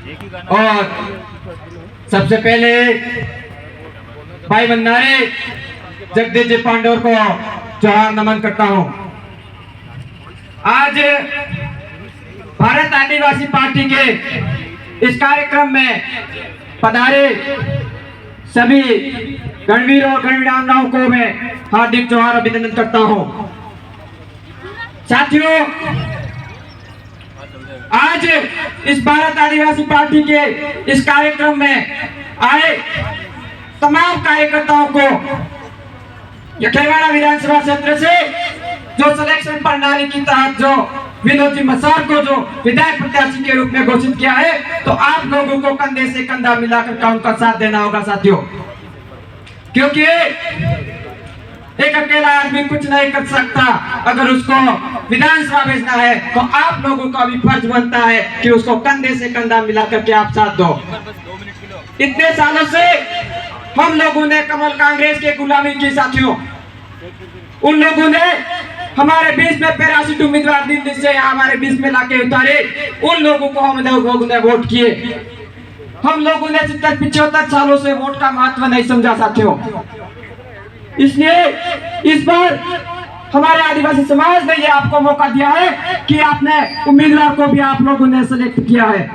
और सबसे पहले भाई भंडारे जगदीश जी पांडोर को जोहार नमन करता हूं। आज भारत आदिवासी पार्टी के इस कार्यक्रम में पधारे सभी गणवीर और गणवीरांगनाओं को मैं हार्दिक जोहार अभिनंदन करता हूं। साथियों, आज इस भारत आदिवासी पार्टी के इस कार्यक्रम में आए तमाम कार्यकर्ताओं को खेरवाड़ा विधानसभा क्षेत्र से जो सिलेक्शन प्रणाली के तहत जो विनोद जी मसार को जो विधायक प्रत्याशी के रूप में घोषित किया है, तो आप लोगों को कंधे से कंधा मिलाकर उनका साथ देना होगा साथियों, क्योंकि एक अकेला आदमी कुछ नहीं कर सकता। अगर उसको विधानसभा भेजना है तो आप लोगों का भी फर्ज बनता है कि उसको कंधे से कंधा मिलाकर के आप साथ दो। इतने सालों से हम लोगों ने कमल कांग्रेस के गुलामी की साथियों, उन लोगों ने हमारे बीच में 85 उम्मीदवार दिल्ली से हमारे बीच में लाके उतारे, उन लोगों को हम लोगों ने वोट किए। हम लोगों ने 75 सालों से वोट का महत्व नहीं समझा साथियों। इसलिए इस बार हमारे आदिवासी समाज ने ये आपको मौका दिया है कि आपने उम्मीदवार को भी आप लोगों ने सिलेक्ट किया है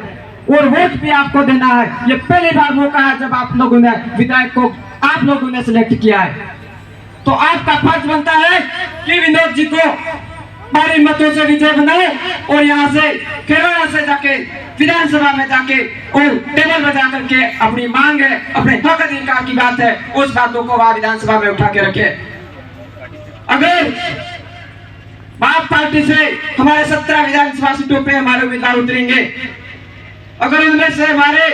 और वोट भी आपको देना है। ये पहली बार मौका है जब आप लोगों ने विधायक को आप लोगों ने सिलेक्ट किया है, तो आपका फर्ज बनता है कि विनोद जी को भारी मतों से विजय बनाए और यहाँ से खेरवाड़ा से जाके विधानसभा में जाके और टेबल बजा करके अपनी मांग है, अपने हक अधिकार की बात है, उस बातों को वह विधानसभा में उठा के रखे। अगर आप पार्टी से हमारे 17 विधानसभा सीटों पे हमारे उम्मीदवार उतरेंगे, अगर उनमें से हमारे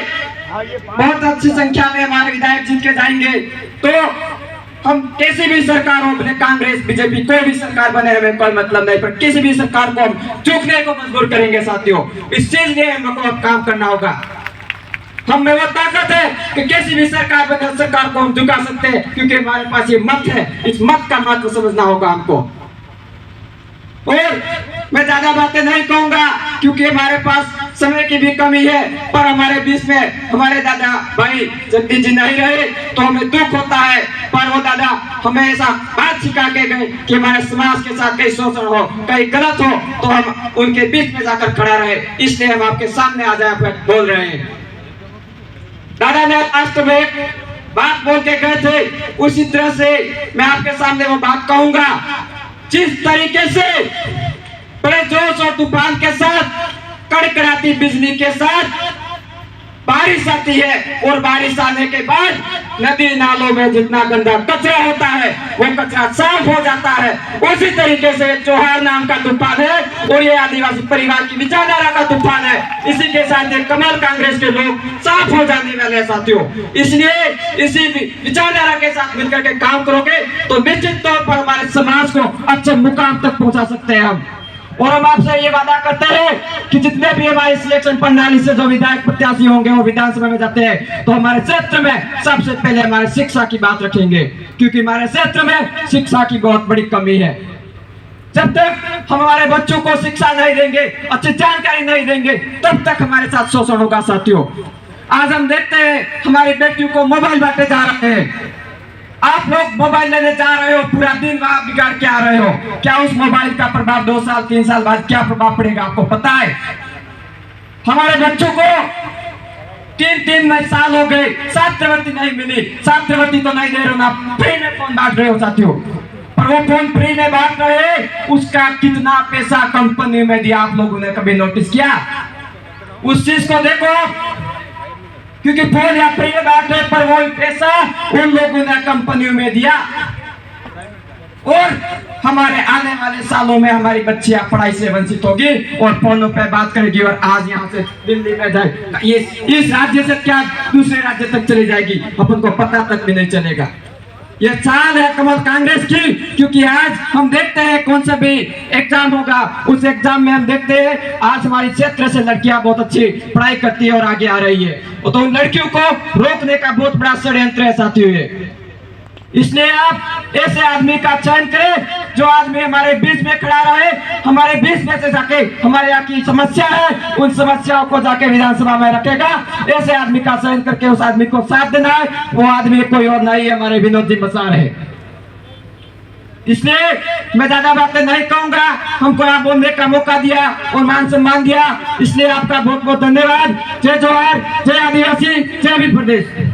बहुत अच्छी संख्या में हमारे विधायक जीत के जाएंगे, तो हम किसी भी सरकार हो, कांग्रेस बीजेपी कोई भी सरकार बने, हमें कोई मतलब नहीं, पर किसी भी सरकार को हम झुकने को मजबूर करेंगे साथियों। इस चीज लिए हमको अब काम करना होगा। हम में वो ताकत है कि किसी भी सरकार बने, सरकार को हम झुका सकते हैं, क्योंकि हमारे पास ये मत है। इस मत का महत्व समझना होगा हमको। और मैं ज्यादा बातें नहीं कहूंगा क्योंकि हमारे पास समय की भी कमी है, पर हमारे बीच में हमारे दादा भाई जगदीश जी नहीं रहे तो हमें दुख होता है, पर वो दादा हमें ऐसा बात सिखा के गए कि हमारे समाज के साथ कहीं शोषण हो, कहीं गलत हो, तो हम उनके बीच में जाकर खड़ा रहे। इसलिए हम आपके सामने आ जाए बोल रहे हैं। दादा ने राष्ट्र में एक बात बोल के गए थे, उसी तरह से मैं आपके सामने वो बात कहूंगा। जिस तरीके से बड़े जोश और तूफान के साथ, कड़कड़ाती बिजली के साथ बारिश आती है और बारिश आने के बाद नदी नालों में जितना गंदा कचरा होता है वो कचरा साफ हो जाता है, उसी तरीके से जोहार नाम का तूफान है और ये आदिवासी परिवार की विचारधारा का तूफान है। इसी के साथ कमल कांग्रेस के लोग साफ हो जाने वाले हैं साथियों। इसलिए इसी विचारधारा के साथ मिलकर के काम करोगे तो निश्चित तौर पर हमारे समाज को अच्छे मुकाम तक पहुंचा सकते हैं हम। और हम आपसे ये वादा करते हैं कि जितने भी हमारे सिलेक्शन प्रणाली से जो विधायक प्रत्याशी होंगे वो विधानसभा में जाते हैं, तो हमारे क्षेत्र में सबसे पहले हमारे शिक्षा की बात रखेंगे, क्योंकि हमारे क्षेत्र में शिक्षा की बहुत बड़ी कमी है। जब तक हम हमारे बच्चों को शिक्षा नहीं देंगे, अच्छी जानकारी नहीं देंगे, तब तक हमारे साथ शोषण होगा साथियों। आज हम देखते हैं हमारी बेटियों को मोबाइल बांटे जा रहे हैं। आप लोग मोबाइल लेने जा रहे हो, पूरा दिन वहां बिगाड़ के आ रहे हो, क्या उस मोबाइल का प्रभाव 2 साल 3 साल बाद क्या प्रभाव पड़ेगा आपको पता है? हमारे बच्चों को 3 साल हो गए, छात्रवृत्ति नहीं मिली। छात्रवृत्ति तो नहीं दे रहे हो ना, फ्री में फोन बांट रहे हो साथियों। पर वो फोन फ्री में बांट रहे, उसका कितना पैसा कंपनी में दिया आप लोगों ने कभी नोटिस किया? उस चीज को देखो, क्योंकि फोन या फ्री में बांटे, पर वो पैसा उन लोगों ने कंपनियों में दिया। और हमारे आने वाले सालों में हमारी बच्चियां पढ़ाई से वंचित होगी और फोनों पे बात करेगी और आज यहाँ से दिल्ली में जाए, ये इस राज्य से क्या दूसरे राज्य तक चली जाएगी, अपन को पता तक भी नहीं चलेगा। ये चाल है कमल कांग्रेस की, क्योंकि आज हम देखते हैं कौन सा भी एग्जाम होगा, उस एग्जाम में हम देखते हैं आज हमारे क्षेत्र से लड़कियां बहुत अच्छी पढ़ाई करती है और आगे आ रही है, तो उन लड़कियों को रोकने का बहुत बड़ा षड्यंत्र है साथियों। इसलिए आप ऐसे आदमी का चयन करें जो आदमी हमारे बीच में खड़ा रहे, हमारे बीच में से जाके हमारे यहाँ की समस्या है उन समस्याओं को जाके विधानसभा में रखेगा, ऐसे आदमी का चयन करके उस आदमी को साथ देना है। वो आदमी कोई और नहीं, हमारे विनोद जी मसार है। इसलिए मैं ज्यादा बातें नहीं कहूंगा, हमको यहाँ बोलने का मौका दिया और मान सम्मान दिया, इसलिए आपका बहुत बहुत धन्यवाद। जय जोहार, जय आदिवासी, जय भी प्रदेश।